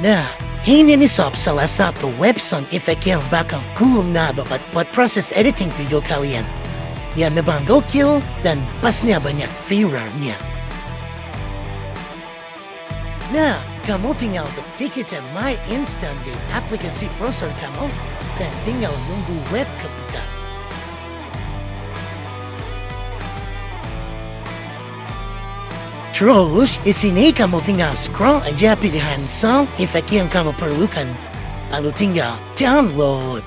Nah, ini ni sob salah satu website efek yang bakal cool na buat proses editing video kalian. Yang memang gokil dan pasnya banyak fiturnya. Nah, kamu tinggal ketik kita My Instant di aplikasi browser kamu dan tinggal nunggu web kebuka. Terus, di sini kamu tinggal scroll aja pilihan sound efek yang kamu perlukan. Lalu tinggal download.